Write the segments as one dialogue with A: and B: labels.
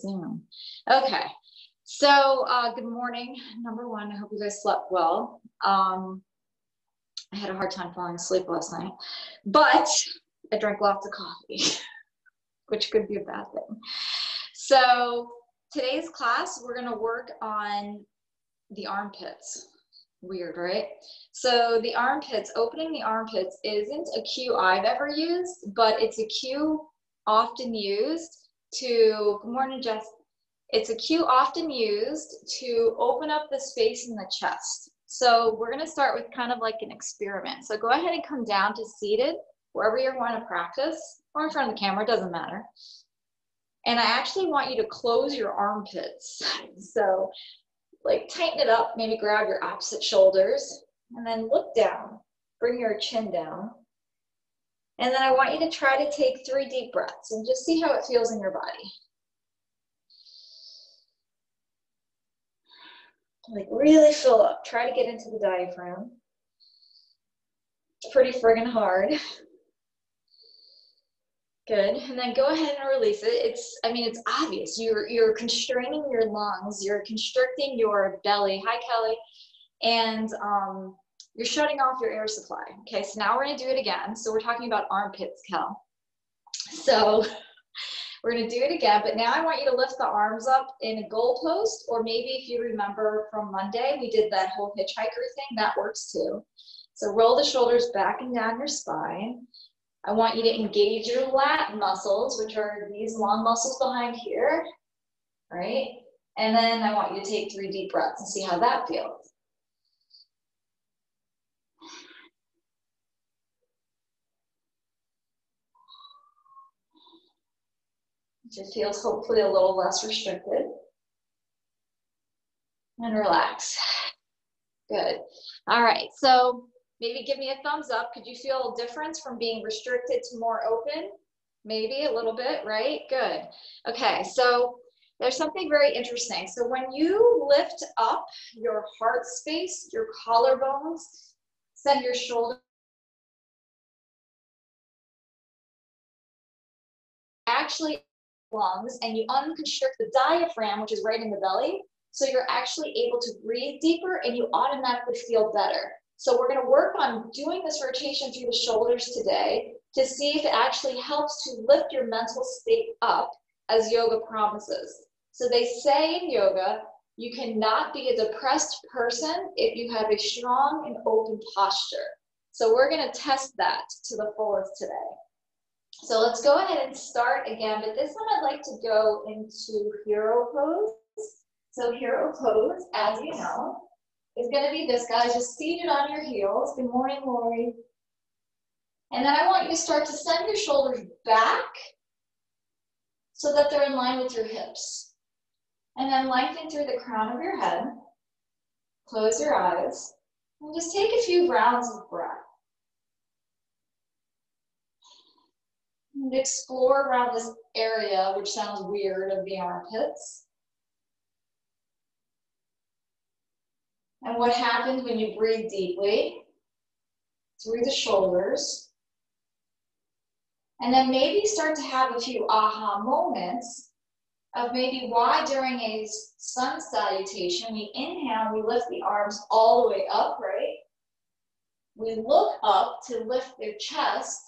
A: Zoom. Okay, so good morning. Number one, I hope you guys slept well. I had a hard time falling asleep last night, but I drank lots of coffee, which could be a bad thing. So today's class, we're going to work on the armpits. Weird, right? So the armpits, opening the armpits isn't a cue I've ever used, but it's a cue often used to, good morning, Jess. It's a cue often used to open up the space in the chest. So we're going to start with kind of like an experiment. So go ahead and come down to seated, wherever you want to practice, or in front of the camera, it doesn't matter. And I actually want you to close your armpits. So like tighten it up, maybe grab your opposite shoulders, and then look down, bring your chin down. And then I want you to try to take 3 deep breaths and just see how it feels in your body. Like really fill up, try to get into the diaphragm. It's pretty friggin' hard. Good, and then go ahead and release it. It's obvious. You're constraining your lungs, you're constricting your belly. Hi, Kelly. And you're shutting off your air supply. Okay, so now we're gonna do it again. So we're talking about armpits, Kel. So we're gonna do it again, but now I want you to lift the arms up in a goalpost, or maybe if you remember from Monday, we did that whole hitchhiker thing, that works too. So roll the shoulders back and down your spine. I want you to engage your lat muscles, which are these long muscles behind here, right? And then I want you to take 3 deep breaths and see how that feels. It just feels hopefully a little less restricted. And relax. Good. All right, so maybe give me a thumbs up. Could you feel a difference from being restricted to more open? Maybe a little bit, right? Good. Okay, so there's something very interesting. So when you lift up your heart space, your collarbones, send your shoulders actually lungs, and you unconstrict the diaphragm, which is right in the belly. So you're actually able to breathe deeper and you automatically feel better. So we're going to work on doing this rotation through the shoulders today to see if it actually helps to lift your mental state up, as yoga promises. So they say in yoga, you cannot be a depressed person if you have a strong and open posture. So we're going to test that to the fullest today. So let's go ahead and start again, but this one I'd like to go into hero pose. So hero pose, as you know, is going to be this, guys, just seated on your heels. Good morning, Lori. And then I want you to start to send your shoulders back so that they're in line with your hips. And then lengthen through the crown of your head. Close your eyes. And just take a few rounds of breath. And explore around this area, which sounds weird, of the armpits. And what happens when you breathe deeply through the shoulders. And then maybe start to have a few aha moments of maybe why during a sun salutation, we inhale, we lift the arms all the way up, right? We look up to lift their chest,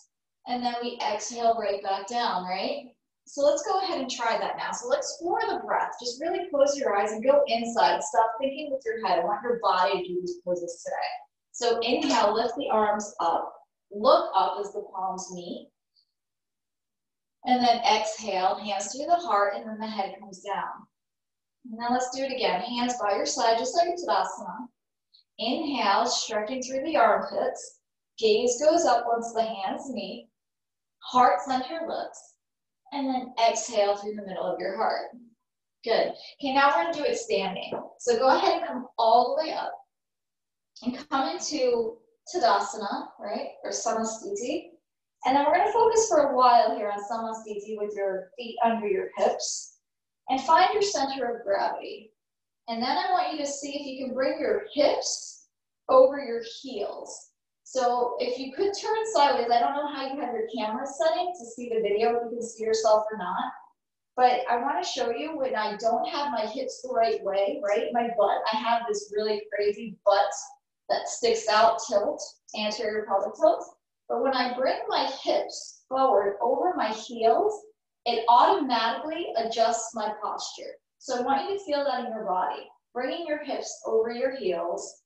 A: and then we exhale right back down, right? So let's go ahead and try that now. So let's explore the breath. Just really close your eyes and go inside. Stop thinking with your head. I want your body to do these poses today. So inhale, lift the arms up. Look up as the palms meet. And then exhale, hands to the heart, and then the head comes down. And then let's do it again. Hands by your side, just like a Tadasana. Inhale, stretching through the armpits. Gaze goes up once the hands meet. Heart center lips. And then exhale through the middle of your heart. Good. Okay, now we're going to do it standing. So go ahead and come all the way up. And come into Tadasana, right? Or Samasthiti. And then we're going to focus for a while here on Samasthiti with your feet under your hips. And find your center of gravity. And then I want you to see if you can bring your hips over your heels. So if you could turn sideways, I don't know how you have your camera setting to see the video, if you can see yourself or not. But I want to show you when I don't have my hips the right way, right? My butt, I have this really crazy butt that sticks out, tilt, anterior pelvic tilt. But when I bring my hips forward over my heels, it automatically adjusts my posture. So I want you to feel that in your body, bringing your hips over your heels,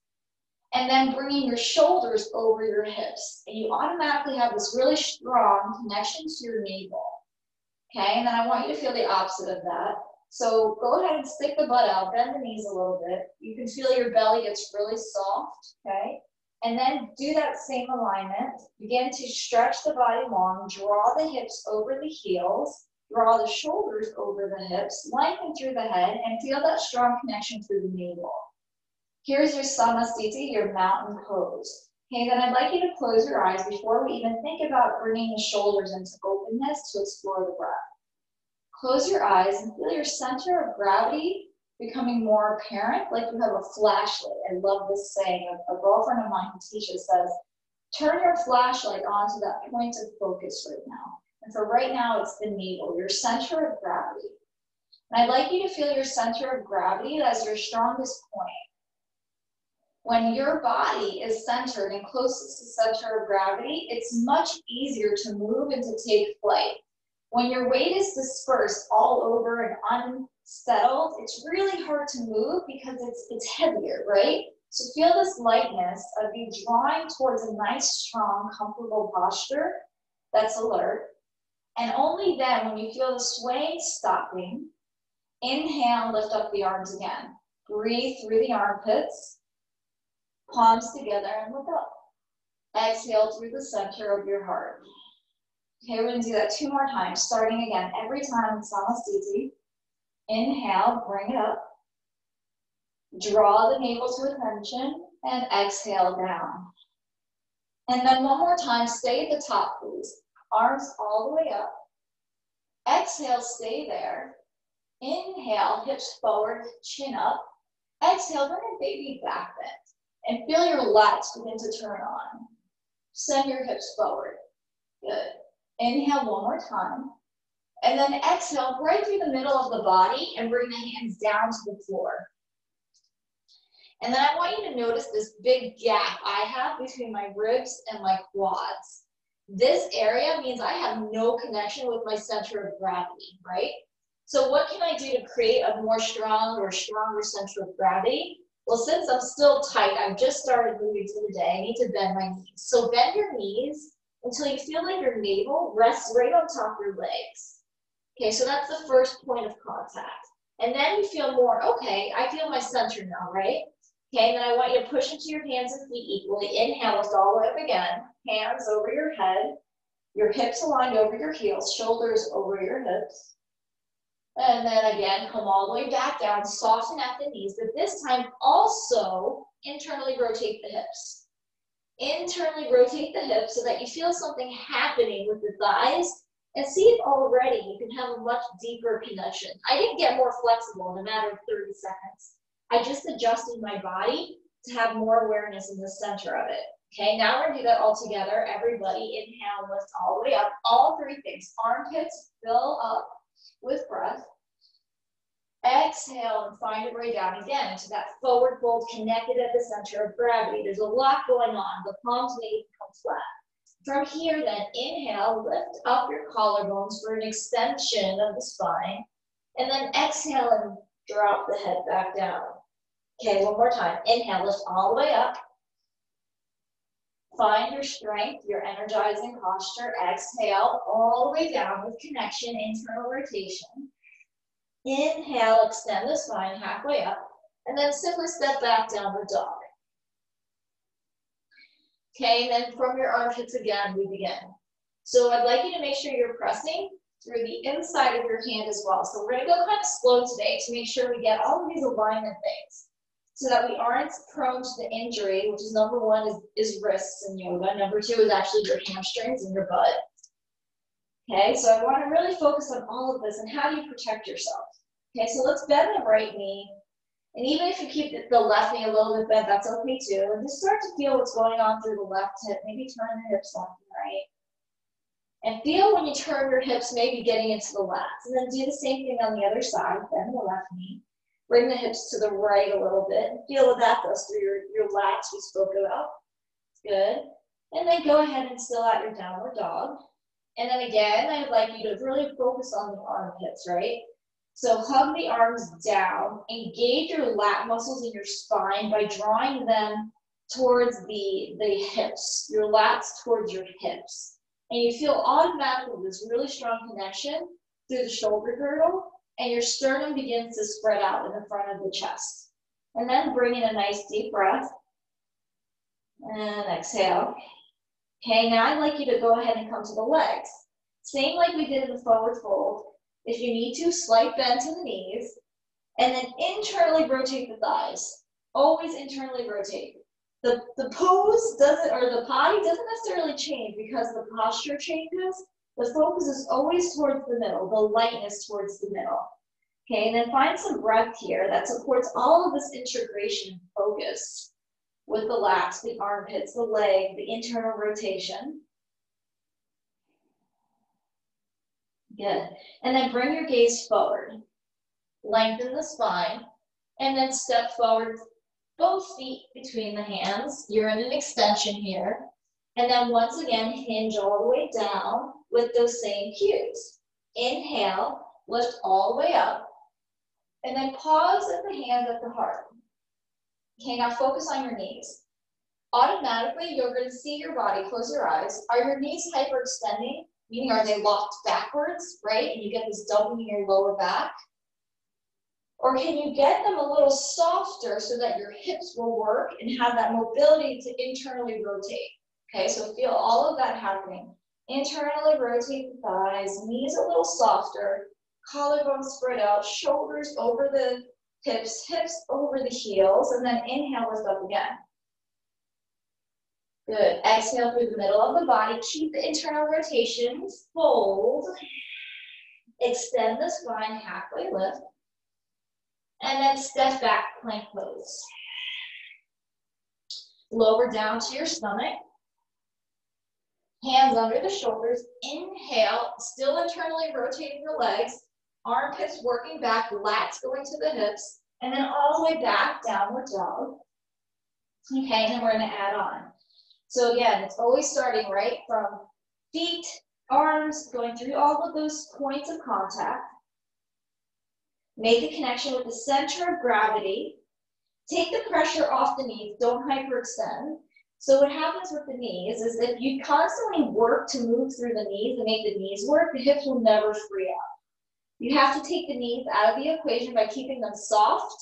A: and then bringing your shoulders over your hips. And you automatically have this really strong connection to your navel. Okay, and then I want you to feel the opposite of that. So go ahead and stick the butt out, bend the knees a little bit. You can feel your belly gets really soft, okay? And then do that same alignment. Begin to stretch the body long, draw the hips over the heels, draw the shoulders over the hips, lengthen through the head, and feel that strong connection through the navel. Here's your Samasthiti, your mountain pose. Okay, then I'd like you to close your eyes before we even think about bringing the shoulders into openness to explore the breath. Close your eyes and feel your center of gravity becoming more apparent, like you have a flashlight. I love this saying. A girlfriend of mine who teaches says, turn your flashlight onto that point of focus right now. And for right now, it's the navel, your center of gravity. And I'd like you to feel your center of gravity as your strongest point. When your body is centered and closest to center of gravity, it's much easier to move and to take flight. When your weight is dispersed all over and unsettled, it's really hard to move because it's heavier, right? So feel this lightness of you drawing towards a nice, strong, comfortable posture that's alert. And only then, when you feel the swaying stopping, inhale, lift up the arms again. Breathe through the armpits. Palms together and look up. Exhale through the center of your heart. Okay, we're going to do that 2 more times, starting again. Every time, Samasthiti. Inhale, bring it up. Draw the navel to attention and exhale down. And then 1 more time, stay at the top, please. Arms all the way up. Exhale, stay there. Inhale, hips forward, chin up. Exhale, bring a baby back bend. And feel your lats begin to turn on. Send your hips forward. Good. Inhale 1 more time. And then exhale right through the middle of the body and bring the hands down to the floor. And then I want you to notice this big gap I have between my ribs and my quads. This area means I have no connection with my center of gravity, right? So what can I do to create a more strong or stronger center of gravity? Well, since I'm still tight, I've just started moving through the day, I need to bend my knees. So bend your knees until you feel like your navel rests right on top of your legs. Okay, so that's the first point of contact. And then you feel more, okay, I feel my center now, right? Okay, and then I want you to push into your hands and feet equally. Inhale, lift all the way up again. Hands over your head. Your hips aligned over your heels, shoulders over your hips. And then again, come all the way back down, soften at the knees, but this time also internally rotate the hips. Internally rotate the hips so that you feel something happening with the thighs and see if already you can have a much deeper connection. I didn't get more flexible in a matter of 30 seconds. I just adjusted my body to have more awareness in the center of it. Okay, now we're gonna do that all together. Everybody, inhale, lift all the way up. All 3 things. Armpits fill up with breath. Exhale and find your way down again into that forward fold connected at the center of gravity. There's a lot going on. The palms may become flat. From here then, inhale, lift up your collarbones for an extension of the spine. And then exhale and drop the head back down. Okay, 1 more time. Inhale, lift all the way up. Find your strength, your energizing posture. Exhale all the way down with connection, internal rotation. Inhale, extend the spine halfway up, and then simply step back, downward dog. Okay, and then from your armpits again, we begin. So I'd like you to make sure you're pressing through the inside of your hand as well. So we're gonna go kind of slow today to make sure we get all of these alignment things so that we aren't prone to the injury, which is number 1 is wrists in yoga. Number 2 is actually your hamstrings and your butt. Okay, so I want to really focus on all of this and how do you protect yourself. Okay, so let's bend the right knee. And even if you keep the left knee a little bit bent, that's okay too. And just start to feel what's going on through the left hip. Maybe turn the hips left and right. And feel when you turn your hips, maybe getting into the lats. And then do the same thing on the other side. Bend the left knee. Bring the hips to the right a little bit. And feel what that does through your lats we spoke about. Good. And then go ahead and still at your downward dog. And then again, I'd like you to really focus on the armpits, right? So hug the arms down. Engage your lat muscles in your spine by drawing them towards the hips. Your lats towards your hips. And you feel automatically this really strong connection through the shoulder girdle, and your sternum begins to spread out in the front of the chest. And then bring in a nice deep breath. And exhale. Okay, now I'd like you to go ahead and come to the legs. Same like we did in the forward fold. If you need to, slight bend to the knees, and then internally rotate the thighs. Always internally rotate. The pose doesn't, or the body doesn't necessarily change because the posture changes. The focus is always towards the middle, the lightness towards the middle. Okay, and then find some breath here that supports all of this integration and focus with the lats, the armpits, the leg, the internal rotation. Good. And then bring your gaze forward. Lengthen the spine, and then step forward. Both feet between the hands. You're in an extension here. And then once again, hinge all the way down with those same cues. Inhale, lift all the way up. And then pause at the hands at the heart. Okay, now focus on your knees. Automatically, you're going to see your body. Close your eyes. Are your knees hyperextending? Meaning, are they locked backwards, right? And you get this doubling in your lower back. Or can you get them a little softer so that your hips will work and have that mobility to internally rotate? Okay, so feel all of that happening. Internally rotate the thighs, knees a little softer, collarbone spread out, shoulders over the hips, hips over the heels, and then inhale, lift up again. Good. Exhale through the middle of the body. Keep the internal rotations. Fold. Extend the spine, halfway lift. And then step back, plank pose. Lower down to your stomach. Hands under the shoulders. Inhale, still internally rotating the legs. Armpits working back, lats going to the hips. And then all the way back, downward dog. Okay, and then we're going to add on. So again, it's always starting right from feet, arms, going through all of those points of contact. Make the connection with the center of gravity. Take the pressure off the knees, don't hyperextend. So what happens with the knees is if you constantly work to move through the knees and make the knees work, the hips will never free up. You have to take the knees out of the equation by keeping them soft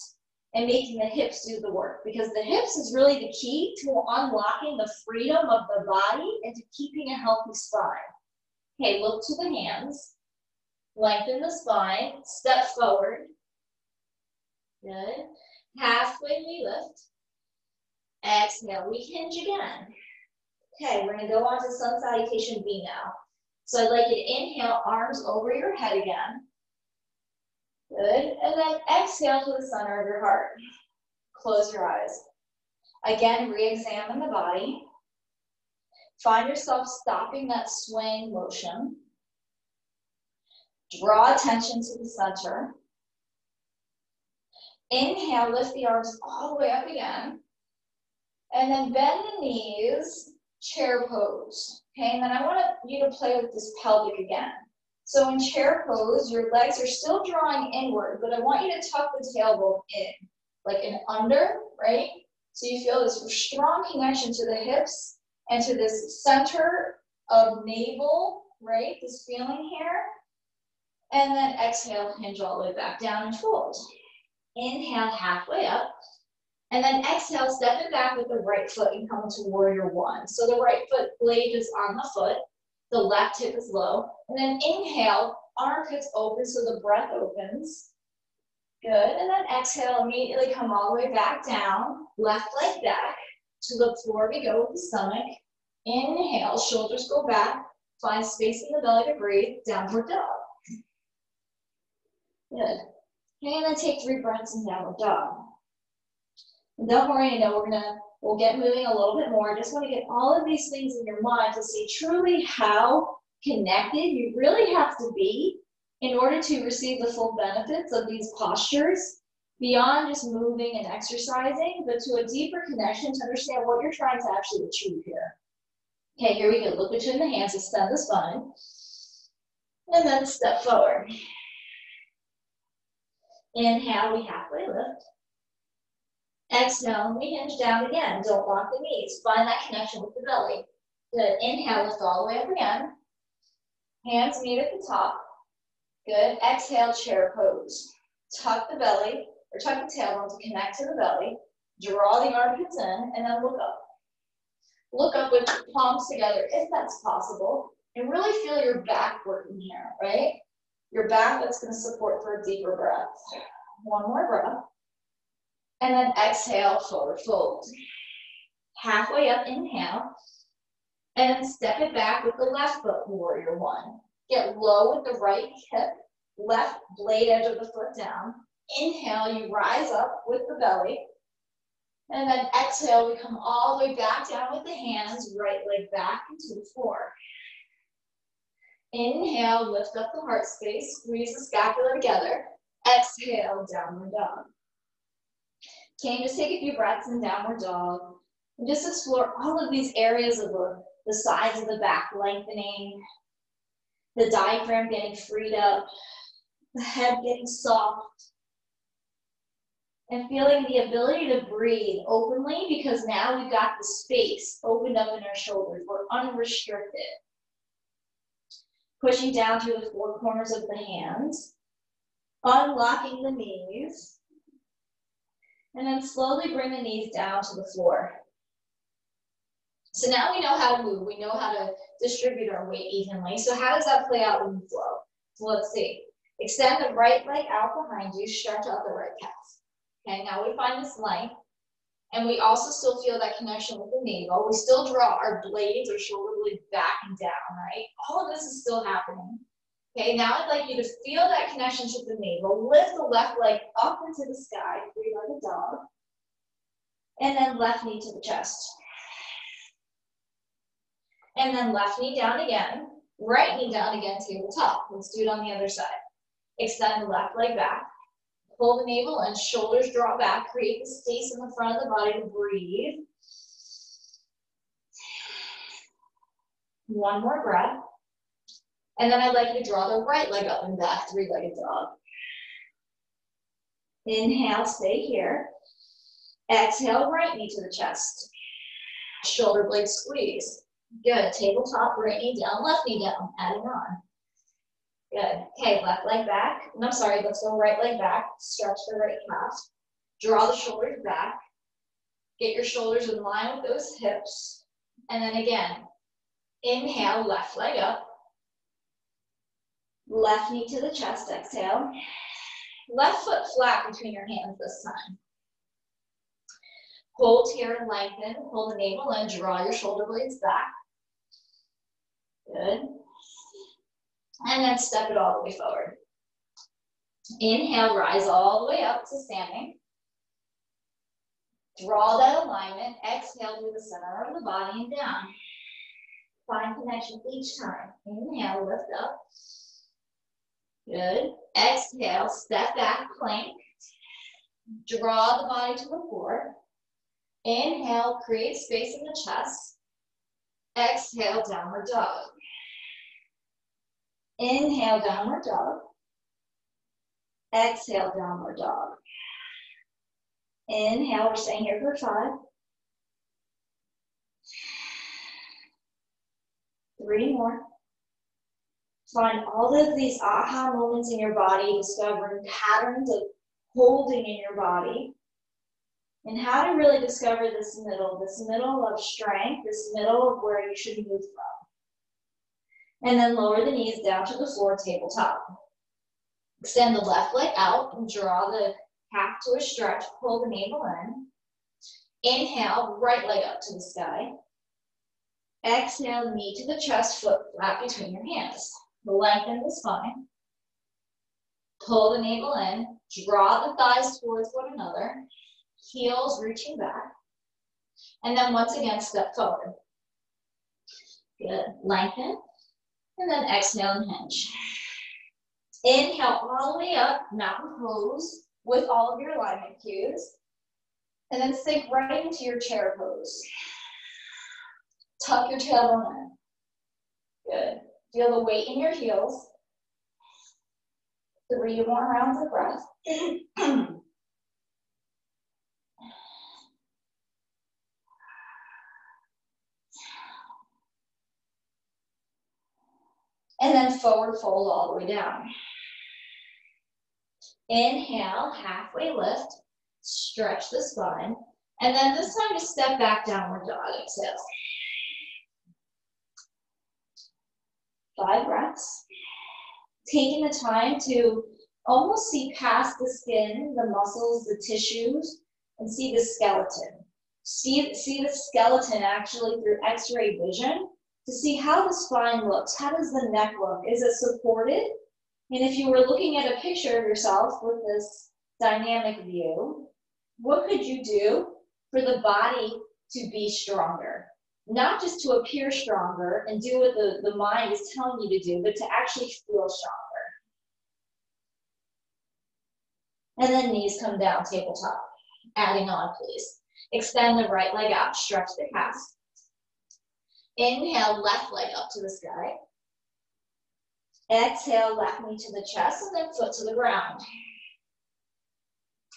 A: and making the hips do the work, because the hips is really the key to unlocking the freedom of the body and to keeping a healthy spine. Okay, look to the hands. Lengthen the spine, step forward. Good. Halfway we lift. Exhale, we hinge again. Okay, we're gonna go on to sun salutation B now. So I'd like you to inhale, arms over your head again. Good, and then exhale to the center of your heart. Close your eyes. Again, re-examine the body. Find yourself stopping that swaying motion. Draw attention to the center. Inhale, lift the arms all the way up again. And then bend the knees, chair pose. Okay, and then I want you to play with this pelvic again. So in chair pose, your legs are still drawing inward, but I want you to tuck the tailbone in, like an under, right? So you feel this strong connection to the hips and to this center of navel, right? This feeling here. And then exhale, hinge all the way back down and fold. Inhale, halfway up. And then exhale, stepping back with the right foot and come to warrior one. So the right foot blade is on the foot. The left hip is low. And then inhale, armpits open so the breath opens. Good. And then exhale, immediately come all the way back down. Left leg back. To the floor we go with the stomach. Inhale, shoulders go back. Find space in the belly to breathe. Downward dog. Good. Okay, and then take 3 breaths in downward dog. And don't worry, I know we'll get moving a little bit more. I just want to get all of these things in your mind to see truly how connected you really have to be in order to receive the full benefits of these postures, beyond just moving and exercising, but to a deeper connection to understand what you're trying to actually achieve here. Okay, here we go. Look between the hands, extend the spine, and then step forward. Inhale, we halfway lift. Exhale, we hinge down again. Don't lock the knees. Find that connection with the belly. Good. Inhale, lift all the way up again. Hands meet at the top. Good. Exhale, chair pose. Tuck the belly, or tuck the tailbone to connect to the belly. Draw the armpits in, and then look up. Look up with the palms together, if that's possible. And really feel your back working here, right? Your back that's going to support for a deeper breath. One more breath. And then exhale, forward fold. Halfway up, inhale. And then step it back with the left foot, warrior one. Get low with the right hip, left blade edge of the foot down. Inhale, you rise up with the belly. And then exhale, we come all the way back down with the hands, right leg back into the floor. Inhale, lift up the heart space, squeeze the scapula together. Exhale, downward dog. Okay, just take a few breaths in downward dog. And just explore all of these areas of the sides of the back lengthening, the diaphragm getting freed up, the head getting soft, and feeling the ability to breathe openly, because now we've got the space opened up in our shoulders. We're unrestricted. Pushing down through the four corners of the hands, unlocking the knees, and then slowly bring the knees down to the floor. So now we know how to move. We know how to distribute our weight evenly. So how does that play out when you flow? So let's see. Extend the right leg out behind you, stretch out the right calf. Okay, now we find this length, and we also still feel that connection with the navel. We still draw our blades or shoulder blades back and down, right? All of this is still happening. Okay, now I'd like you to feel that connection to the navel. Lift the left leg up into the sky, three-legged dog, and then left knee to the chest. And then left knee down again, right knee down again, tabletop. Let's do it on the other side. Extend the left leg back. Pull the navel and shoulders draw back. Create the space in the front of the body to breathe. One more breath. And then I'd like you to draw the right leg up and back, three-legged dog. Inhale, stay here. Exhale, right knee to the chest. Shoulder blade squeeze. Good. Tabletop, right knee down, left knee down. Adding on. Good. Okay, left leg back. No, sorry, let's go right leg back. Stretch the right calf. Draw the shoulders back. Get your shoulders in line with those hips. And then again, inhale, left leg up. Left knee to the chest, exhale. Left foot flat between your hands this time. Hold here and lengthen. Pull the navel in, draw your shoulder blades back. Good. And then step it all the way forward. Inhale, rise all the way up to standing. Draw that alignment. Exhale to the center of the body and down. Find connection each time. Inhale, lift up. Good. Exhale, step back, plank. Draw the body to the floor. Inhale, create space in the chest. Exhale, downward dog. Inhale, downward dog. Exhale, downward dog. Inhale, we're staying here for 5. 3 more. Find all of these aha moments in your body, discovering patterns of holding in your body, and how to really discover this middle of strength, this middle of where you should move from. And then lower the knees down to the floor, tabletop. Extend the left leg out and draw the calf to a stretch, pull the navel in. Inhale, right leg up to the sky. Exhale, knee to the chest, foot flat between your hands. Lengthen the spine. Pull the navel in, draw the thighs towards one another, heels reaching back. And then once again, step forward. Good. Lengthen. And then exhale and hinge. Inhale all the way up, mountain pose with all of your alignment cues. And then sink right into your chair pose. Tuck your tailbone in. Good. Feel the weight in your heels. 3 more rounds of breath. And then forward fold all the way down. Inhale, halfway lift, stretch the spine. And then this time just step back, downward dog, exhale. 5 breaths. Taking the time to almost see past the skin, the muscles, the tissues, and see the skeleton. See the skeleton actually through X-ray vision to see how the spine looks. How does the neck look? Is it supported? And if you were looking at a picture of yourself with this dynamic view, what could you do for the body to be stronger? Not just to appear stronger and do what the mind is telling you to do, but to actually feel stronger. And then knees come down, tabletop. Adding on, please. Extend the right leg out, stretch the calves. Inhale, left leg up to the sky. Exhale, left knee to the chest, and then foot to the ground.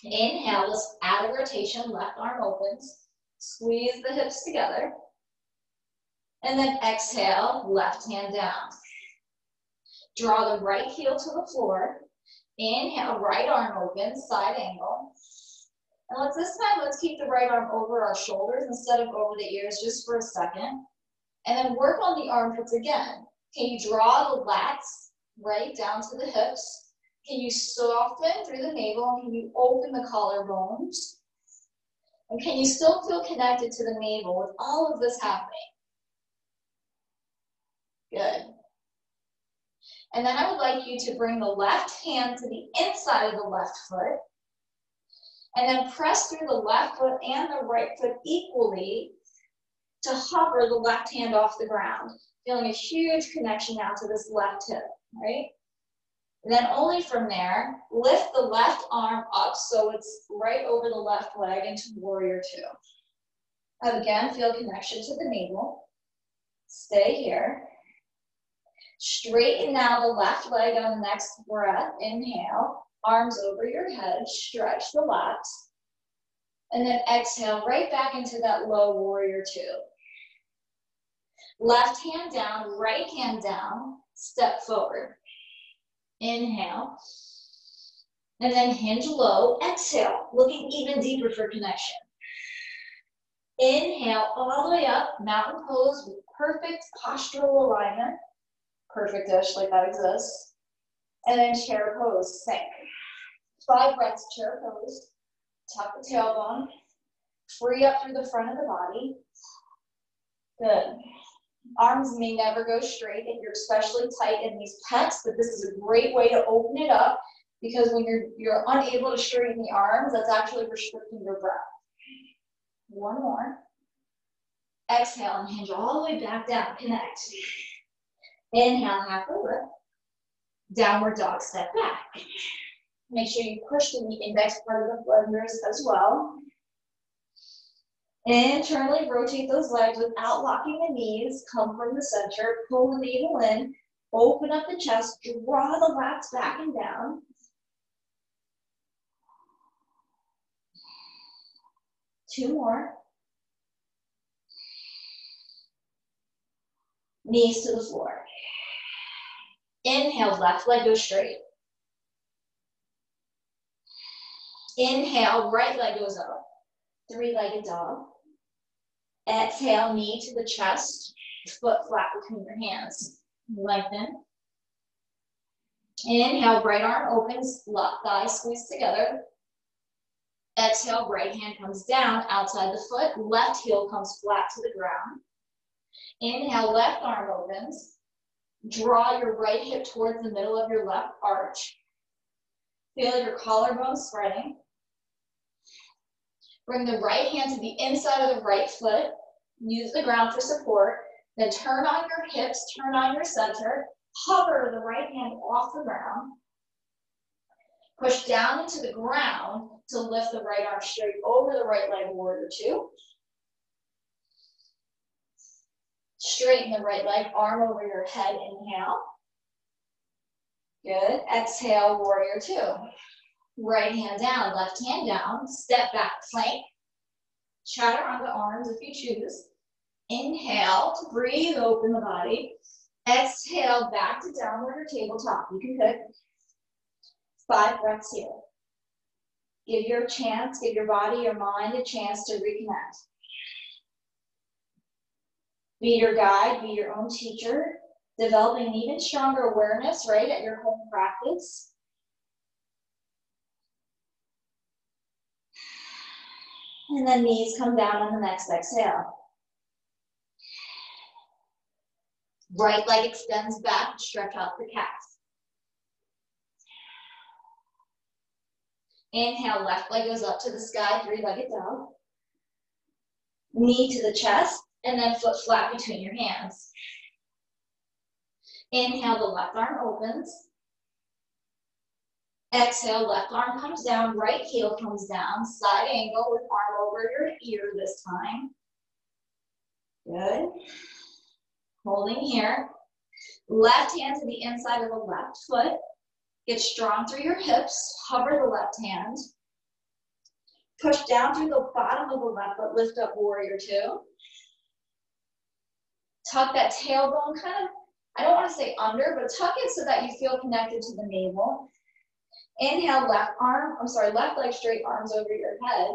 A: Inhale, let's add a rotation, left arm opens. Squeeze the hips together. And then exhale, left hand down. Draw the right heel to the floor. Inhale, right arm opens, side angle. And let's keep the right arm over our shoulders instead of over the ears just for a second. And then work on the armpits again. Can you draw the lats right down to the hips? Can you soften through the navel? And can you open the collarbones? And can you still feel connected to the navel with all of this happening? Good. And then I would like you to bring the left hand to the inside of the left foot. And then press through the left foot and the right foot equally to hover the left hand off the ground. Feeling a huge connection now to this left hip, right? And then only from there, lift the left arm up so it's right over the left leg into warrior two. Again, feel connection to the navel. Stay here. Straighten now the left leg on the next breath. Inhale, arms over your head, stretch the lats. And then exhale right back into that low warrior two. Left hand down, right hand down, step forward. Inhale. And then hinge low, exhale, looking even deeper for connection. Inhale all the way up, mountain pose with perfect postural alignment. Perfect-ish, like that exists. And then chair pose, sink. 5 breaths, chair pose. Tuck the tailbone. Free up through the front of the body. Good. Arms may never go straight if you're especially tight in these pecs, but this is a great way to open it up because when you're unable to straighten the arms, that's actually restricting your breath. 1 more. Exhale and hinge all the way back down, connect. Inhale, halfway lift. Downward dog, step back. Make sure you push the index part of the fingers as well. Internally rotate those legs without locking the knees. Come from the center, pull the navel in, open up the chest, draw the lats back and down. Two more. Knees to the floor. Inhale, left leg goes straight. Inhale, right leg goes up. 3-legged dog. Exhale, knee to the chest, foot flat between your hands. Lengthen. Inhale, right arm opens, left thigh squeeze together. Exhale, right hand comes down outside the foot, left heel comes flat to the ground. Inhale, left arm opens. Draw your right hip towards the middle of your left arch. Feel your collarbone spreading. Bring the right hand to the inside of the right foot. Use the ground for support. Then turn on your hips, turn on your center, hover the right hand off the ground. Push down into the ground to lift the right arm straight over the right leg, warrior two. Straighten the right leg, arm over your head, inhale. Good, exhale, warrior two. Right hand down, left hand down, step back, plank. Chaturanga arms if you choose. Inhale to breathe, open the body. Exhale, back to downward or tabletop. You can pick. 5 breaths here. Give your body, your mind a chance to reconnect. Be your guide, be your own teacher, developing an even stronger awareness, right, at your home practice. And then knees come down on the next exhale. Right leg extends back, stretch out the calf. Inhale, left leg goes up to the sky, three-legged dog. Knee to the chest, and then foot flat between your hands. Inhale, the left arm opens. Exhale, left arm comes down, right heel comes down, side angle with arm over your ear this time. Good. Holding here. Left hand to the inside of the left foot. Get strong through your hips, hover the left hand. Push down through the bottom of the left foot, lift up warrior two. Tuck that tailbone kind of, I don't want to say under, but tuck it so that you feel connected to the navel. Inhale, left leg straight, arms over your head.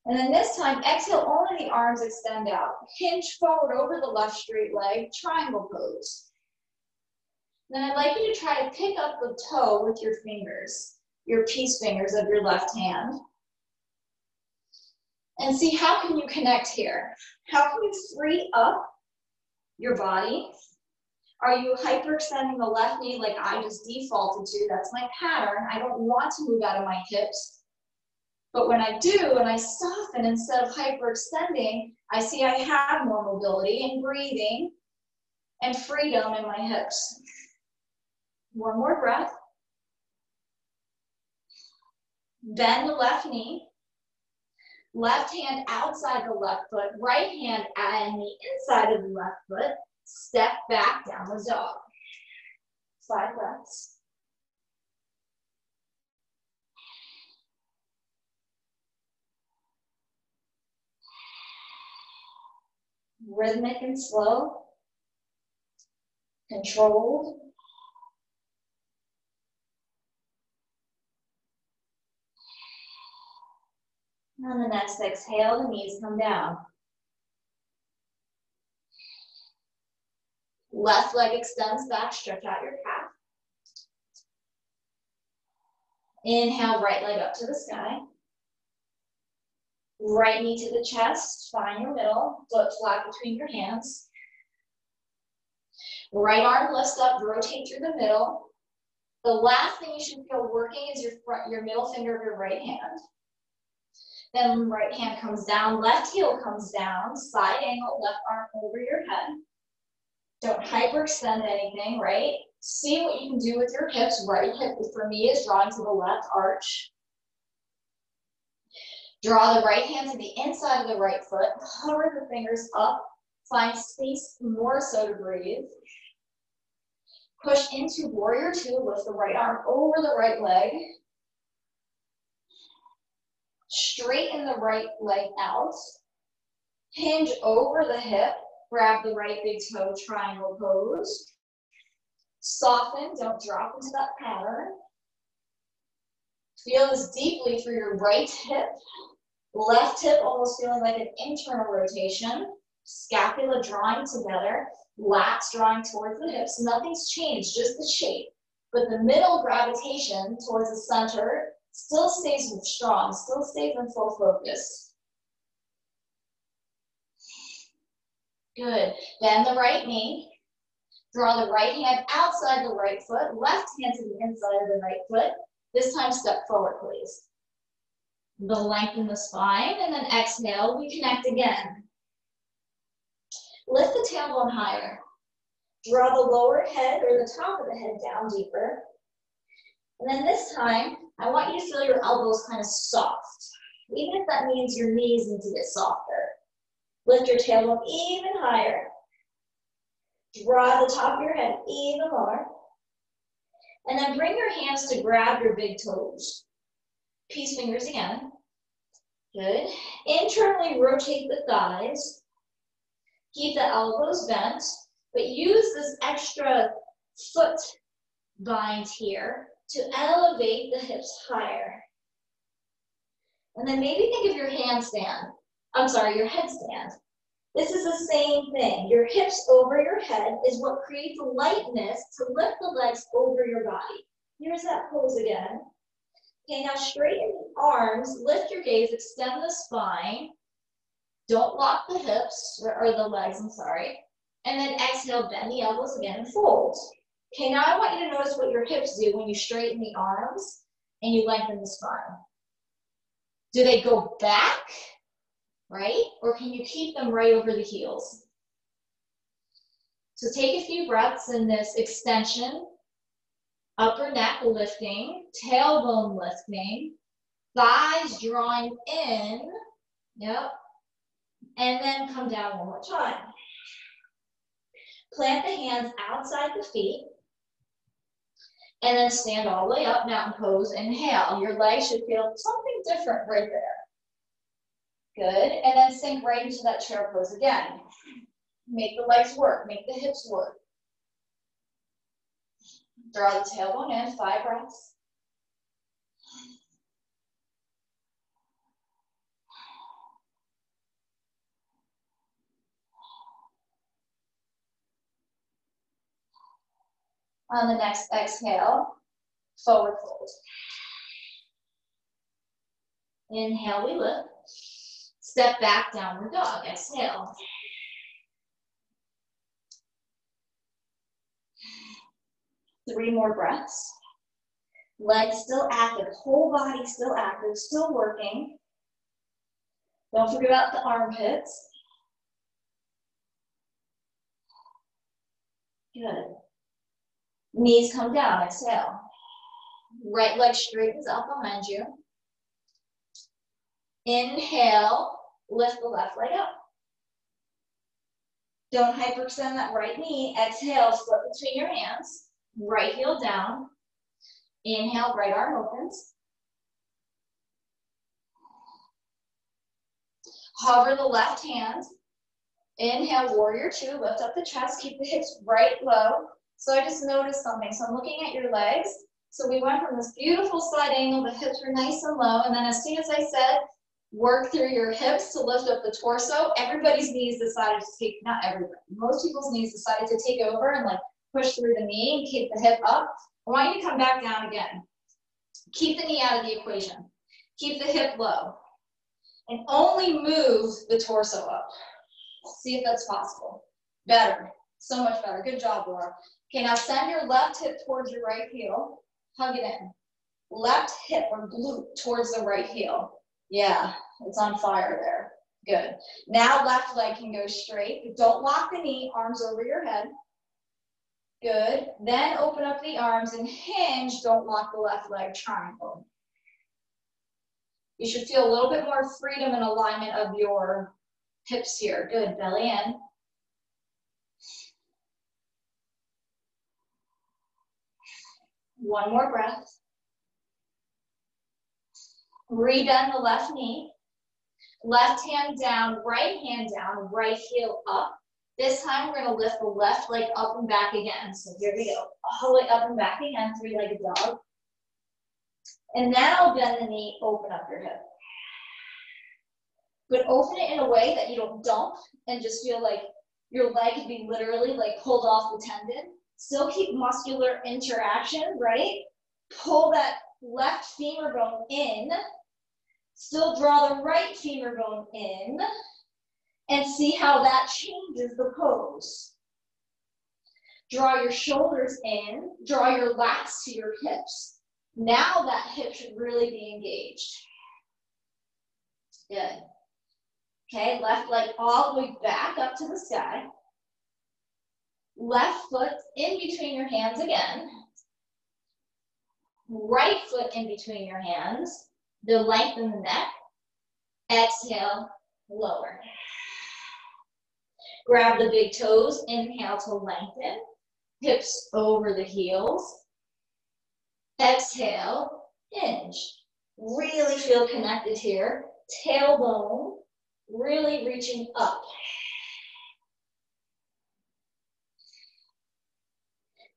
A: And then this time, exhale, only the arms extend out. Hinge forward over the left straight leg, triangle pose. Then I'd like you to try to pick up the toe with your fingers, your peace fingers of your left hand. And see how can you connect here? How can you free up your body? Are you hyperextending the left knee like I just defaulted to? That's my pattern. I don't want to move out of my hips. But when I do, and I soften instead of hyperextending, I see I have more mobility and breathing and freedom in my hips. One more breath. Bend the left knee. Left hand outside the left foot. Right hand and the inside of the left foot. Step back, downward dog. 5 breaths. Rhythmic and slow. Controlled. On the next exhale, the knees come down. Left leg extends back, stretch out your calf. Inhale, right leg up to the sky. Right knee to the chest, find your middle, foot flat between your hands. Right arm lifts up, rotate through the middle. The last thing you should feel working is your middle finger of your right hand. Then right hand comes down, left heel comes down, side angle, left arm over your head. Don't hyperextend anything, right? See what you can do with your hips. Right hip, for me, is drawing to the left arch. Draw the right hand to the inside of the right foot. Hover the fingers up. Find space more so to breathe. Push into warrior two. Lift the right arm over the right leg. Straighten the right leg out. Hinge over the hip. Grab the right big toe, triangle pose. Soften, don't drop into that pattern. Feel this deeply through your right hip. Left hip almost feeling like an internal rotation. Scapula drawing together. Lats drawing towards the hips. Nothing's changed, just the shape. But the middle gravitation towards the center still stays strong, still stays in full focus. Good. Bend the right knee. Draw the right hand outside the right foot. Left hand to the inside of the right foot. This time step forward, please. Lengthen the spine, and then exhale, we connect again. Lift the tailbone higher. Draw the lower head or the top of the head down deeper. And then this time, I want you to feel your elbows kind of soft, even if that means your knees need to get softer. Lift your tailbone even higher. Draw the top of your head even more. And then bring your hands to grab your big toes. Peace fingers again. Good. Internally rotate the thighs. Keep the elbows bent, but use this extra foot bind here to elevate the hips higher. And then maybe think of your handstand. I'm sorry, your headstand. This is the same thing. Your hips over your head is what creates lightness to lift the legs over your body. Here's that pose again. Okay, now straighten the arms, lift your gaze, extend the spine. Don't lock the hips, or the legs, I'm sorry. And then exhale, bend the elbows again and fold. Okay, now I want you to notice what your hips do when you straighten the arms and you lengthen the spine. Do they go back, right? Or can you keep them right over the heels? So take a few breaths in this extension, upper neck lifting, tailbone lifting, thighs drawing in, yep, and then come down one more time. Plant the hands outside the feet, and then stand all the way up, mountain pose, inhale. Your legs should feel something different right there. Good, and then sink right into that chair pose again. Make the legs work, make the hips work. Draw the tailbone in, 5 breaths. On the next exhale, forward fold. Inhale, we lift. Step back, downward dog. Exhale. Three more breaths. Legs still active, whole body still active, still working. Don't forget about the armpits. Good. Knees come down, exhale. Right leg straightens up behind you. Inhale, lift the left leg up. Don't hyperextend that right knee. Exhale, split between your hands. Right heel down. Inhale, right arm opens. Hover the left hand. Inhale, warrior 2, lift up the chest, keep the hips right low. So I just noticed something. So I'm looking at your legs. So we went from this beautiful side angle, the hips were nice and low, and then as soon as I said, work through your hips to lift up the torso, everybody's knees decided to take, not everybody, most people's knees decided to take over and like push through the knee and keep the hip up. I want you to come back down again. Keep the knee out of the equation. Keep the hip low. And only move the torso up. See if that's possible. Better. So much better. Good job, Laura. Okay, now send your left hip towards your right heel. Hug it in. Left hip or glute towards the right heel. Yeah, it's on fire there. Good. Now left leg can go straight. Don't lock the knee, arms over your head. Good. Then open up the arms and hinge. Don't lock the left leg, triangle. You should feel a little bit more freedom and alignment of your hips here. Good. Belly in. One more breath. Rebend the left knee. Left hand down, right heel up. This time we're going to lift the left leg up and back again. So here we go. All the way up and back again, 3-legged dog. And then I'll bend the knee, open up your hip. But open it in a way that you don't dump and just feel like your leg could be literally like pulled off the tendon. Still keep muscular interaction, right? Pull that left femur bone in. Still draw the right femur bone in. And see how that changes the pose. Draw your shoulders in. Draw your lats to your hips. Now that hip should really be engaged. Good. Okay, left leg all the way back up to the sky. Left foot in between your hands again. Right foot in between your hands. To lengthen the neck. Exhale, lower. Grab the big toes. Inhale to lengthen. Hips over the heels. Exhale, hinge. Really feel connected here. Tailbone really reaching up.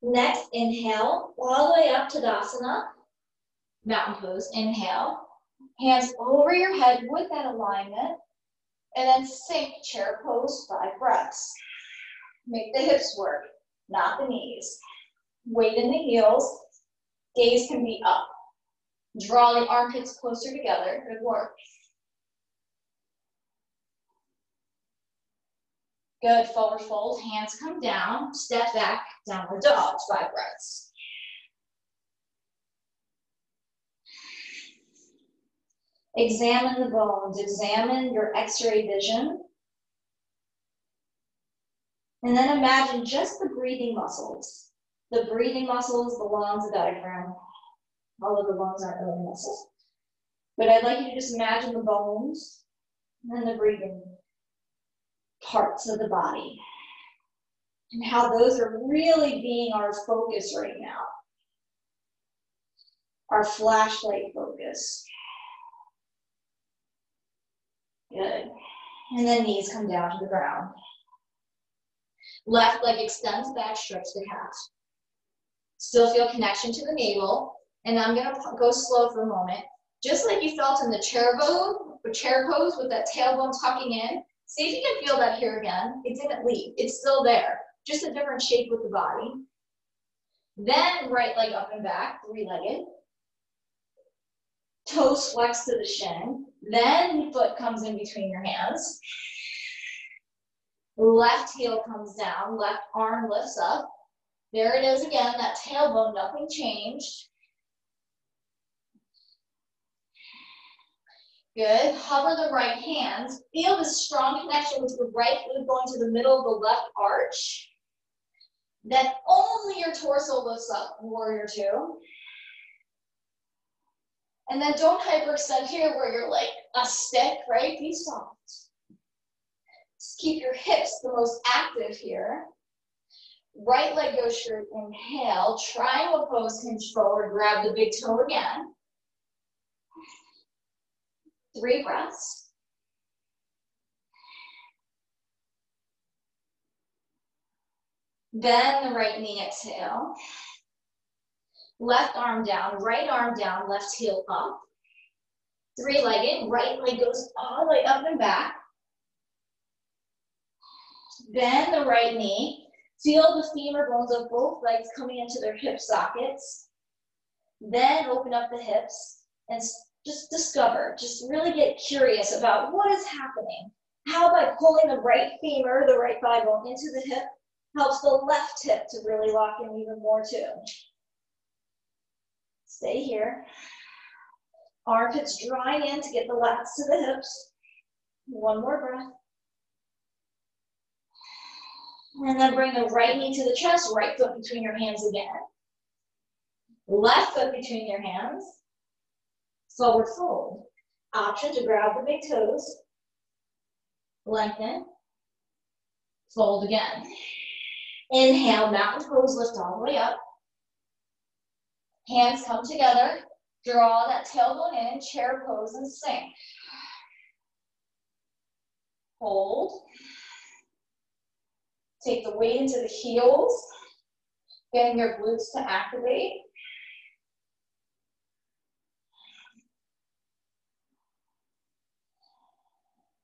A: Next, inhale all the way up to Tadasana. Mountain pose, inhale. Hands over your head with that alignment. And then sink chair pose, 5 breaths. Make the hips work, not the knees. Weight in the heels. Gaze can be up. Draw the armpits closer together. Good work. Good, forward fold, hands come down, step back, downward dog, 5 breaths. Examine the bones, examine your x-ray vision. And then imagine just the breathing muscles. The breathing muscles, the lungs, the diaphragm. All of the lungs aren't really muscles. But I'd like you to just imagine the bones and the breathing parts of the body. And how those are really being our focus right now. Our flashlight focus. Good. And then knees come down to the ground. Left leg extends back, stretch the calf. Still feel connection to the navel. And I'm going to go slow for a moment. Just like you felt in the chair pose with that tailbone tucking in. See if you can feel that here again. It didn't leave. It's still there. Just a different shape with the body. Then right leg up and back, 3-legged. Toes flex to the shin. Then foot comes in between your hands. Left heel comes down. Left arm lifts up. There it is again, that tailbone, nothing changed. Good. Hover the right hands. Feel this strong connection with the right glute going to the middle of the left arch. Then only your torso lifts up, warrior 2. And then don't hyperextend here where you're like a stick, right? Be soft. Just keep your hips the most active here. Right leg goes straight, inhale. Triangle pose, hinge forward, grab the big toe again. 3 breaths. Bend the right knee, exhale. Left arm down, left heel up. 3-legged, right leg goes all the way up and back. Bend the right knee. Feel the femur bones of both legs coming into their hip sockets. Then open up the hips and just discover, just really get curious about what is happening. How by pulling the right femur, the right thigh bone into the hip, helps the left hip to really lock in even more too. Stay here. Armpits drawing in to get the lats to the hips. 1 more breath. And then bring the right knee to the chest, right foot between your hands again. Left foot between your hands. Forward fold. Option to grab the big toes. Lengthen. Fold again. Inhale, mountain pose, lift all the way up. Hands come together. Draw that tailbone in, chair pose, and sink. Hold. Take the weight into the heels. Getting your glutes to activate.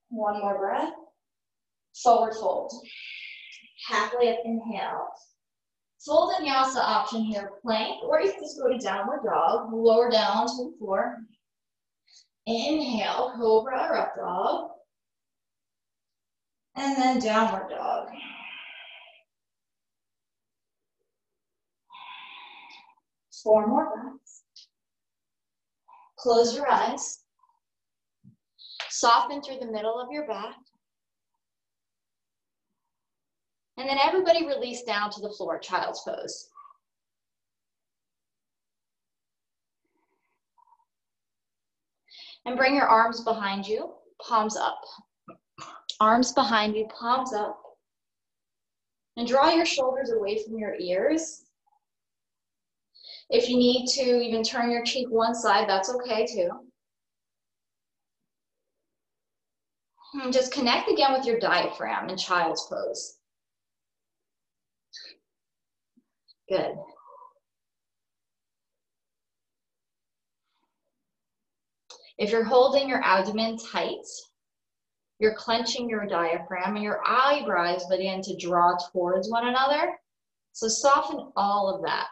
A: One more breath. Forward fold. Halfway up, inhale. Fold vinyasa option here, plank, or you can just go to downward dog, lower down to the floor. Inhale, cobra or up dog. And then downward dog. Four more breaths. Close your eyes. Soften through the middle of your back. And then everybody release down to the floor, child's pose. And bring your arms behind you, palms up. Arms behind you, palms up. And draw your shoulders away from your ears. If you need to even turn your cheek one side, that's okay too. And just connect again with your diaphragm in child's pose. Good. If you're holding your abdomen tight, you're clenching your diaphragm and your eyebrows begin to draw towards one another. So soften all of that.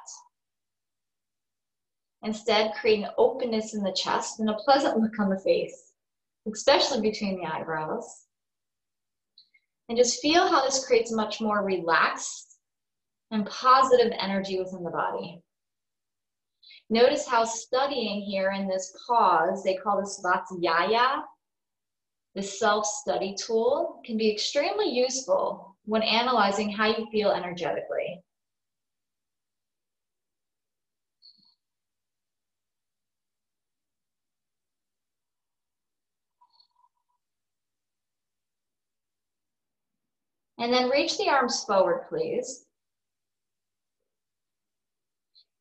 A: Instead, create an openness in the chest and a pleasant look on the face, especially between the eyebrows. And just feel how this creates much more relaxed and positive energy within the body. Notice how studying here in this pause, they call this Svatsyaya, this self-study tool, can be extremely useful when analyzing how you feel energetically. And then reach the arms forward, please.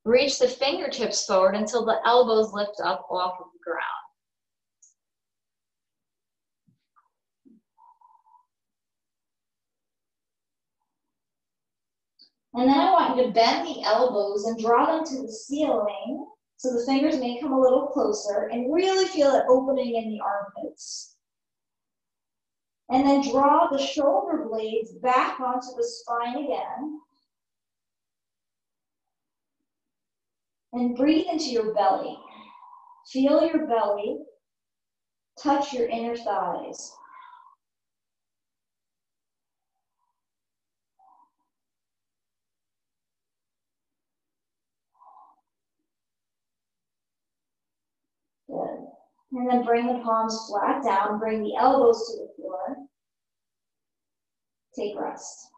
A: Reach the fingertips forward until the elbows lift up off of the ground. And then I want you to bend the elbows and draw them to the ceiling so the fingers may come a little closer and really feel it opening in the armpits. And then draw the shoulder blades back onto the spine again. And breathe into your belly. Feel your belly touch your inner thighs. Good. And then bring the palms flat down, bring the elbows to the floor. Take rest.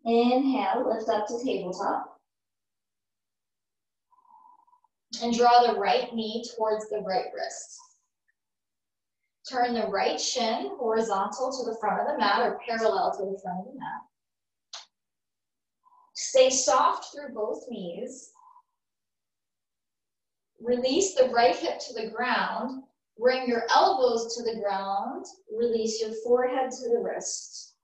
A: Inhale, lift up to tabletop. And draw the right knee towards the right wrist. Turn the right shin horizontal to the front of the mat or parallel to the front of the mat. Stay soft through both knees. Release the right hip to the ground. Bring your elbows to the ground. Release your forehead to the wrist.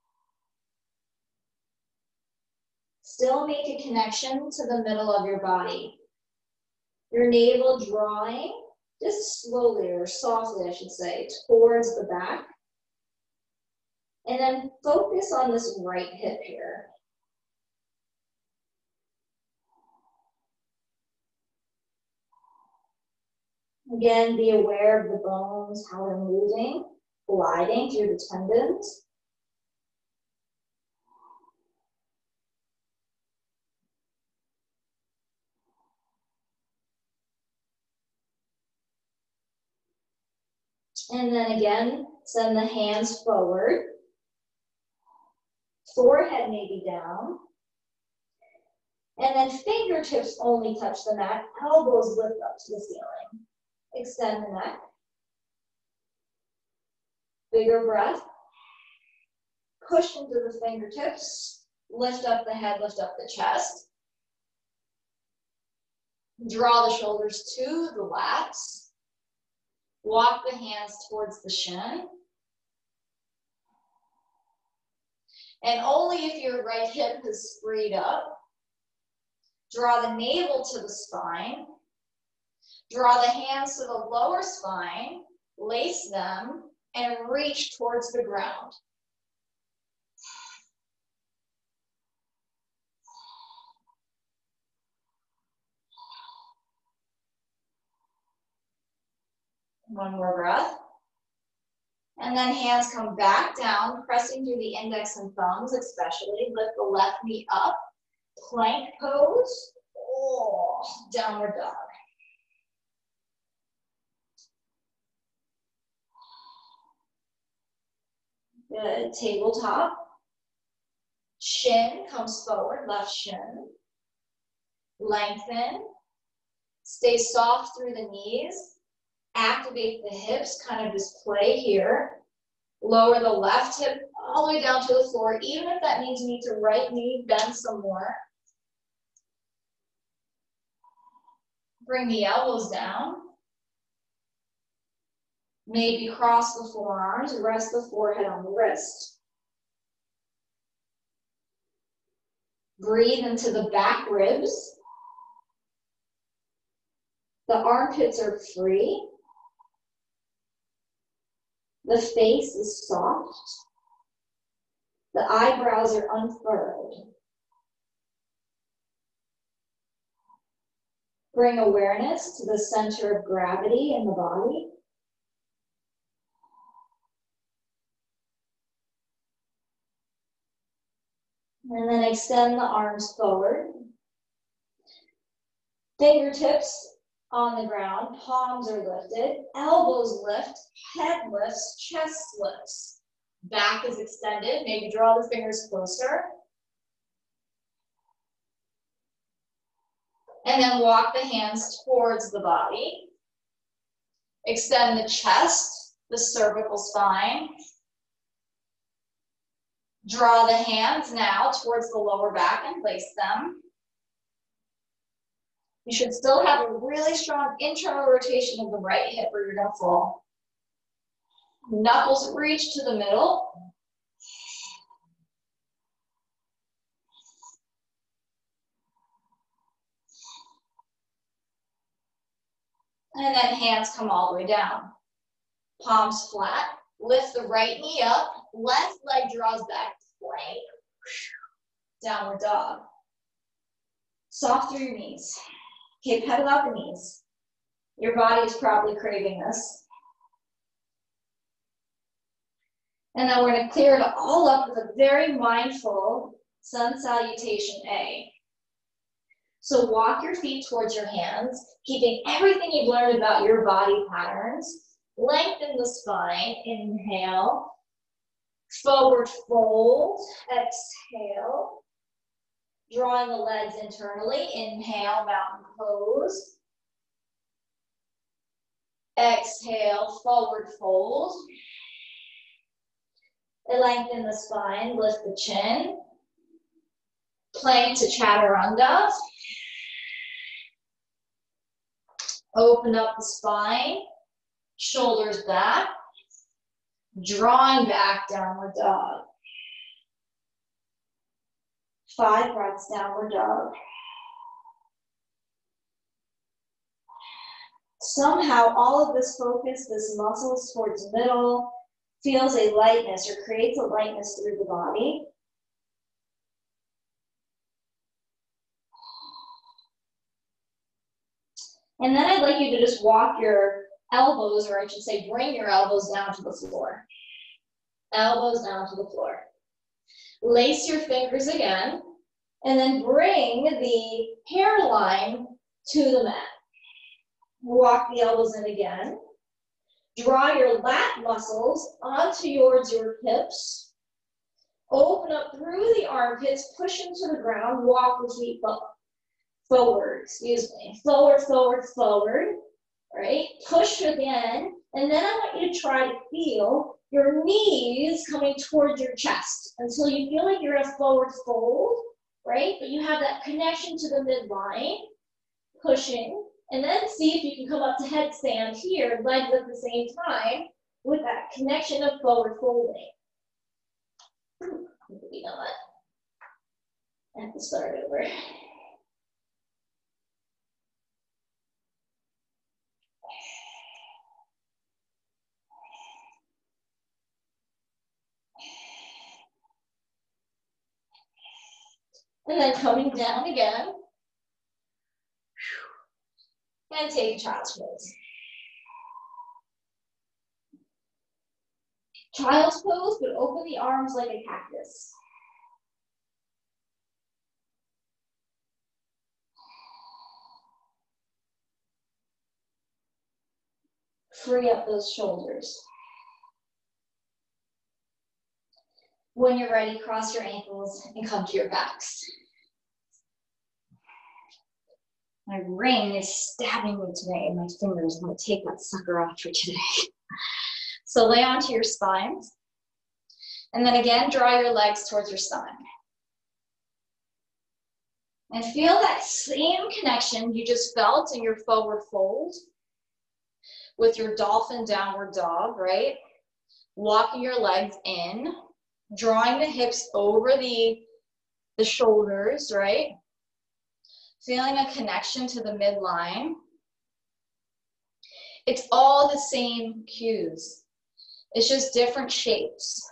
A: Still make a connection to the middle of your body. Your navel drawing, just slowly or softly, I should say, towards the back. And then focus on this right hip here. Again, be aware of the bones, how they're moving, gliding through the tendons. And then again, send the hands forward. Forehead may be down. And then fingertips only touch the mat, elbows lift up to the ceiling. Extend the neck. Bigger breath. Push into the fingertips. Lift up the head, lift up the chest. Draw the shoulders to the lats. Walk the hands towards the shin. And only if your right hip is freed up, draw the navel to the spine. Draw the hands to the lower spine, lace them, and reach towards the ground. One more breath. And then hands come back down, pressing through the index and thumbs especially. Lift the left knee up. Plank pose. Oh, downward dog. Good. Tabletop. Shin comes forward, left shin. Lengthen. Stay soft through the knees. Activate the hips, kind of just play here. Lower the left hip all the way down to the floor, even if that means you need to right knee bend some more. Bring the elbows down. Maybe cross the forearms, rest the forehead on the wrist. Breathe into the back ribs. The armpits are free. The face is soft. The eyebrows are unfurled. Bring awareness to the center of gravity in the body. And then extend the arms forward. Fingertips on the ground, palms are lifted, elbows lift, head lifts, chest lifts. Back is extended, maybe draw the fingers closer. And then walk the hands towards the body. Extend the chest, the cervical spine. Draw the hands now towards the lower back and place them. You should still have a really strong internal rotation of the right hip or you're gonna fall. Knuckles reach to the middle. And then hands come all the way down. Palms flat. Lift the right knee up. Left leg draws back. Plank. Downward dog. Soft through your knees. Okay, pedal out the knees. Your body is probably craving this. And then we're going to clear it all up with a very mindful sun salutation A. So walk your feet towards your hands, keeping everything you've learned about your body patterns. Lengthen the spine, inhale. Forward fold, exhale. Drawing the legs internally, inhale, mountain pose. Exhale, forward fold. Lengthen the spine, lift the chin. Plank to chaturanga. Open up the spine, shoulders back. Drawing back, downward dog. 5 breaths, downward dog. Somehow all of this focus, this muscles towards middle, feels a lightness or creates a lightness through the body. And then I'd like you to just walk your elbows, or I should say bring your elbows down to the floor. Elbows down to the floor. Lace your fingers again, and then bring the hairline to the mat. Walk the elbows in again. Draw your lat muscles onto your hips. Open up through the armpits, push into the ground, walk the feet forward, forward, forward, forward, right? Push again, and then I want you to try to feel your knees coming towards your chest until you feel like you're in a forward fold, right? But you have that connection to the midline, pushing, and then see if you can come up to headstand here, legs at the same time, with that connection of forward folding. You know what? I have to start over. And then coming down again. And take child's pose. Child's pose, but open the arms like a cactus. Free up those shoulders. When you're ready, cross your ankles and come to your backs. My ring is stabbing me today in my fingers. I'm going to take that sucker off for today. So lay onto your spines. And then again, draw your legs towards your stomach. And feel that same connection you just felt in your forward fold with your dolphin downward dog, right? Walking your legs in, drawing the hips over the shoulders, right? Feeling a connection to the midline. It's all the same cues. It's just different shapes.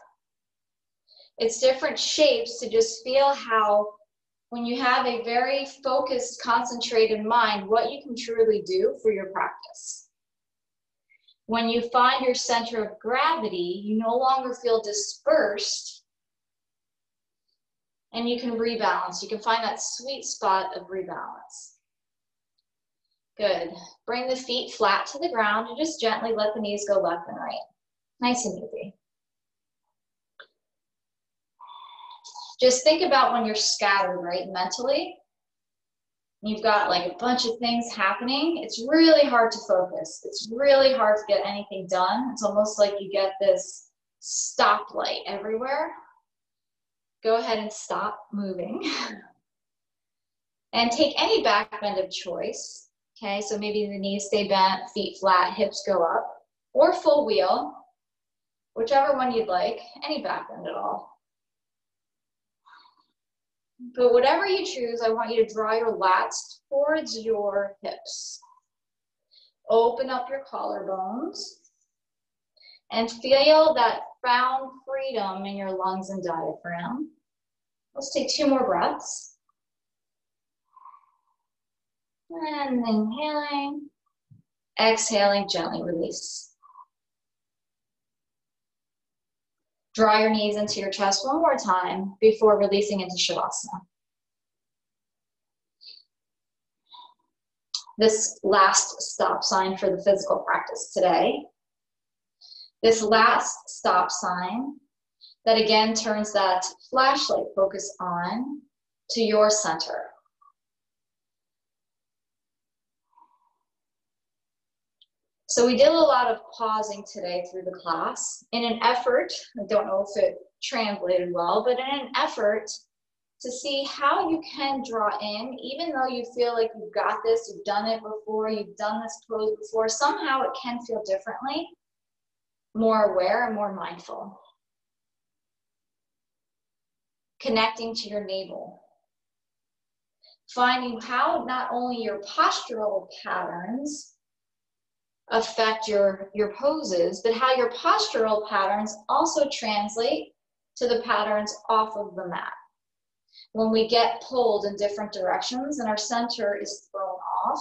A: It's different shapes to just feel how, when you have a very focused, concentrated mind, what you can truly do for your practice. When you find your center of gravity, you no longer feel dispersed, and you can rebalance. You can find that sweet spot of rebalance. Good. Bring the feet flat to the ground and just gently let the knees go left and right. Nice and easy. Just think about when you're scattered, right, mentally. You've got like a bunch of things happening. It's really hard to focus. It's really hard to get anything done. It's almost like you get this stoplight everywhere. Go ahead and stop moving. And take any back bend of choice. Okay, so maybe the knees stay bent, feet flat, hips go up, or full wheel, whichever one you'd like, any back bend at all. But whatever you choose, I want you to draw your lats towards your hips. Open up your collarbones and feel that found freedom in your lungs and diaphragm. Let's take 2 more breaths. And inhaling, exhaling, gently release. Draw your knees into your chest one more time before releasing into Shavasana. This last stop sign for the physical practice today. This last stop sign that again turns that flashlight focus on to your center. So we did a lot of pausing today through the class in an effort, I don't know if it translated well, but in an effort to see how you can draw in, even though you feel like you've got this, you've done it before, you've done this pose before, somehow it can feel differently, more aware and more mindful. Connecting to your navel. Finding how not only your postural patterns affect your poses, but how your postural patterns also translate to the patterns off of the mat. When we get pulled in different directions and our center is thrown off,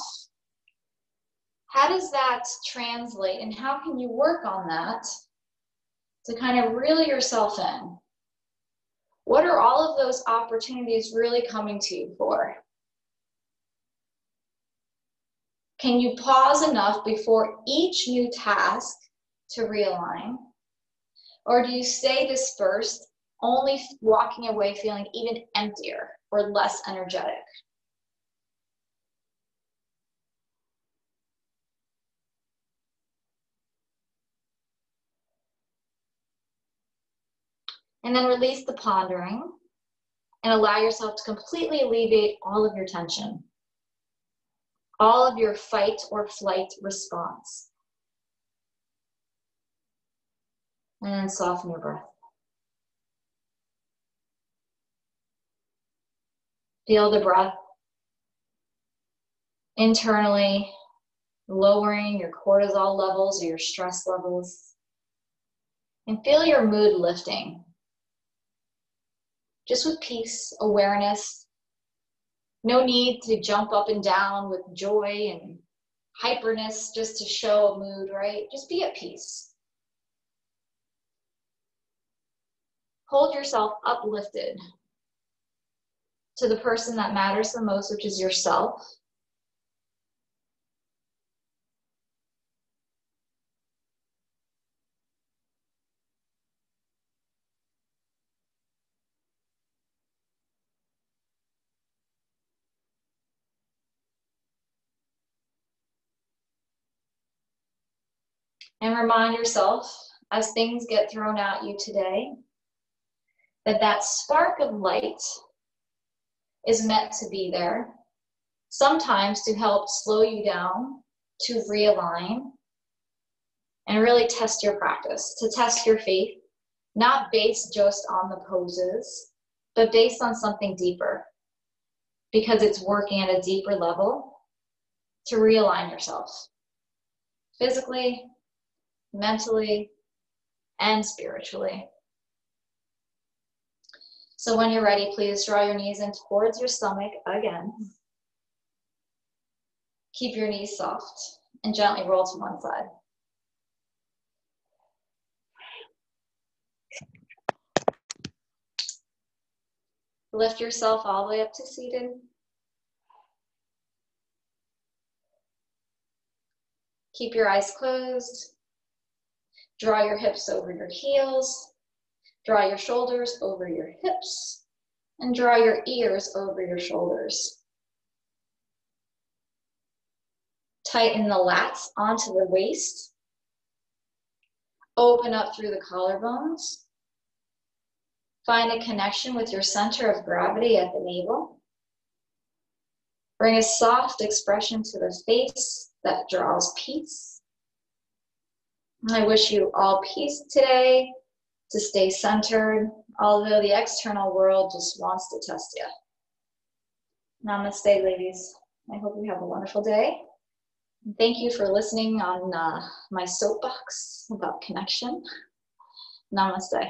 A: how does that translate and how can you work on that to kind of reel yourself in? What are all of those opportunities really coming to you for? Can you pause enough before each new task to realign? Or do you stay dispersed, only walking away feeling even emptier or less energetic? And then release the pondering and allow yourself to completely alleviate all of your tension, all of your fight or flight response. And then soften your breath. Feel the breath internally lowering your cortisol levels or your stress levels. And feel your mood lifting. Just with peace, awareness. No need to jump up and down with joy and hyperness just to show a mood, right? Just be at peace. Hold yourself uplifted to the person that matters the most, which is yourself. And remind yourself, as things get thrown at you today, that that spark of light is meant to be there, sometimes to help slow you down, to realign, and really test your practice, to test your faith, not based just on the poses, but based on something deeper, because it's working at a deeper level to realign yourself, physically, mentally, and spiritually. So when you're ready, please draw your knees in towards your stomach again. Keep your knees soft and gently roll to one side. Lift yourself all the way up to seated. Keep your eyes closed. Draw your hips over your heels. Draw your shoulders over your hips. And draw your ears over your shoulders. Tighten the lats onto the waist. Open up through the collarbones. Find a connection with your center of gravity at the navel. Bring a soft expression to the face that draws peace. I wish you all peace today, to stay centered, although the external world just wants to test you. Namaste, ladies. I hope you have a wonderful day. Thank you for listening on my soapbox about connection. Namaste.